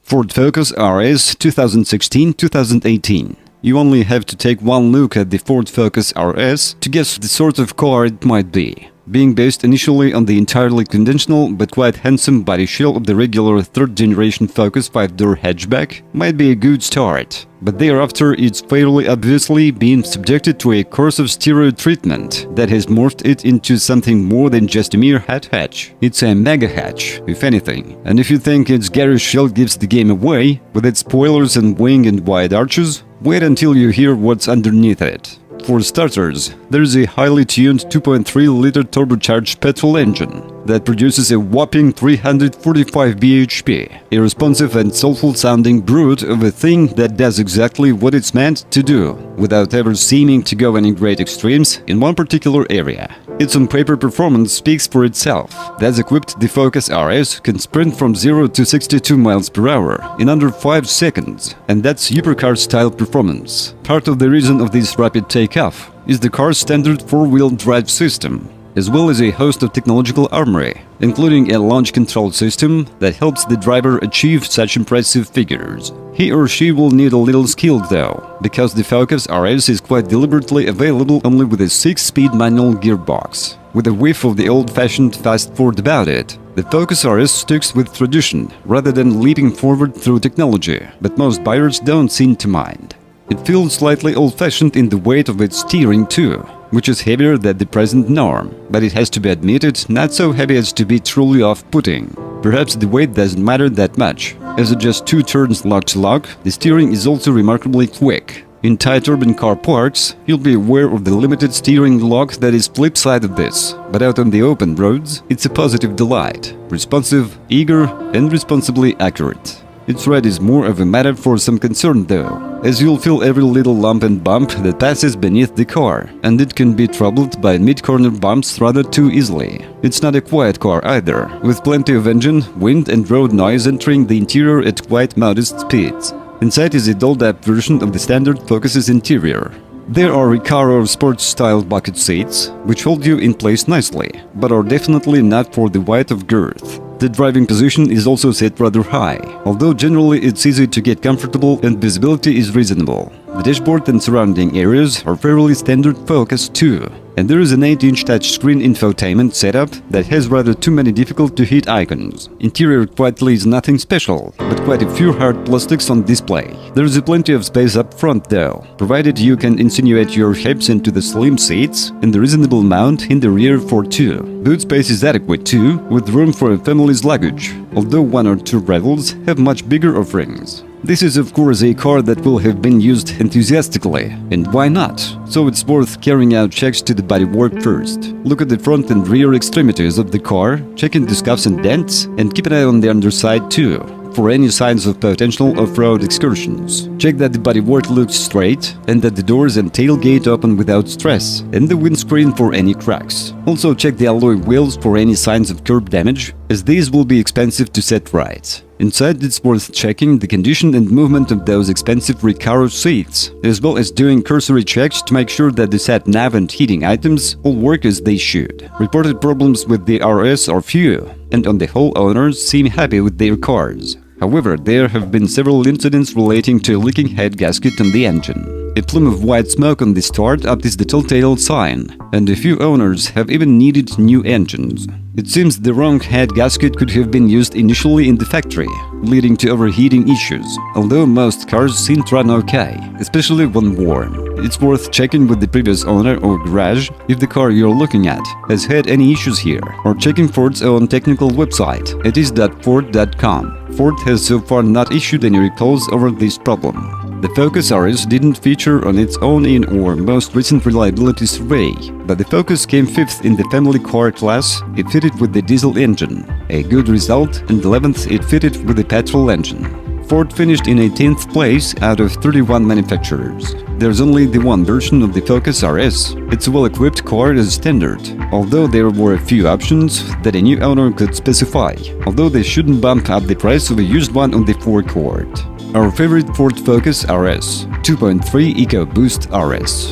Ford Focus RS 2016-2018. You only have to take one look at the Ford Focus RS to guess the sort of car it might be. Being based initially on the entirely conventional but quite handsome body shell of the regular third-generation Focus 5-door hatchback might be a good start, but thereafter it's fairly obviously been subjected to a course of steroid treatment that has morphed it into something more than just a mere hatch. It's a mega hatch, if anything, and if you think its garish shell gives the game away, with its spoilers and wing and wide arches, wait until you hear what's underneath it. For starters, there's a highly tuned 2.3-liter turbocharged petrol engine that produces a whopping 345 bhp, a responsive and soulful-sounding brute of a thing that does exactly what it's meant to do, without ever seeming to go any great extremes in one particular area. Its on-paper performance speaks for itself. As equipped, the Focus RS can sprint from 0 to 62 miles per hour in under 5 seconds, and that's supercar-style performance. Part of the reason of this rapid takeoff is the car's standard four-wheel drive system, as well as a host of technological armory, including a launch control system that helps the driver achieve such impressive figures. He or she will need a little skill though, because the Focus RS is quite deliberately available only with a 6-speed manual gearbox. With a whiff of the old-fashioned fast Ford about it, the Focus RS sticks with tradition rather than leaping forward through technology, but most buyers don't seem to mind. It feels slightly old-fashioned in the weight of its steering too, which is heavier than the present norm, but it has to be admitted not so heavy as to be truly off-putting. Perhaps the weight doesn't matter that much, as it just 2 turns lock-to-lock, the steering is also remarkably quick. In tight urban car parks, you'll be aware of the limited steering lock that is flip side of this, but out on the open roads, it's a positive delight, responsive, eager, and responsibly accurate. Its ride is more of a matter for some concern though, as you'll feel every little lump and bump that passes beneath the car, and it can be troubled by mid-corner bumps rather too easily. It's not a quiet car either, with plenty of engine, wind and road noise entering the interior at quite modest speeds. Inside is a dolled-up version of the standard Focus's interior. There are Recaro sports-style bucket seats, which hold you in place nicely, but are definitely not for the weight of girth. The driving position is also set rather high, although generally it's easy to get comfortable and visibility is reasonable. The dashboard and surrounding areas are fairly standard Focus too, and there is an 8-inch touchscreen infotainment setup that has rather too many difficult-to-hit icons. Interior quietly is nothing special, but quite a few hard plastics on display. There is plenty of space up front though, provided you can insinuate your hips into the slim seats and a reasonable mount in the rear for 2. Boot space is adequate too, with room for a family's luggage, although 1 or 2 rivals have much bigger offerings. This is of course a car that will have been used enthusiastically, and why not? So it's worth carrying out checks to the bodywork first. Look at the front and rear extremities of the car, checking the scuffs and dents, and keep an eye on the underside too, for any signs of potential off-road excursions. Check that the bodywork looks straight and that the doors and tailgate open without stress, and the windscreen for any cracks. Also check the alloy wheels for any signs of curb damage, as these will be expensive to set right. Inside, it's worth checking the condition and movement of those expensive Recaro seats, as well as doing cursory checks to make sure that the sat-nav and heating items all work as they should. Reported problems with the RS are few, and on the whole owners seem happy with their cars. However, there have been several incidents relating to a leaking head gasket on the engine. A plume of white smoke on the start-up is the telltale sign, and a few owners have even needed new engines. It seems the wrong head gasket could have been used initially in the factory, leading to overheating issues, although most cars seem to run okay, especially when warm. It's worth checking with the previous owner or garage if the car you're looking at has had any issues here, or checking Ford's own technical website, is.ford.com. Ford has so far not issued any recalls over this problem. The Focus RS didn't feature on its own in our most recent reliability survey, but the Focus came 5th in the family car class. It fitted with the diesel engine, a good result, and 11th it fitted with the petrol engine. Ford finished in 18th place out of 31 manufacturers. There's only the one version of the Focus RS. It's a well-equipped car as standard, although there were a few options that a new owner could specify, although they shouldn't bump up the price of a used one on the forecourt. Our favorite Ford Focus RS 2.3 EcoBoost RS.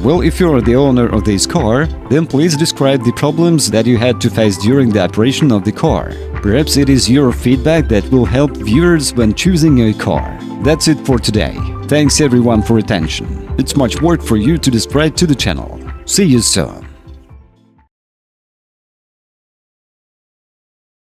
Well, if you're the owner of this car, then please describe the problems that you had to face during the operation of the car. Perhaps it is your feedback that will help viewers when choosing a car. That's it for today. Thanks everyone for attention. It's much work for you to subscribe to the channel. See you soon.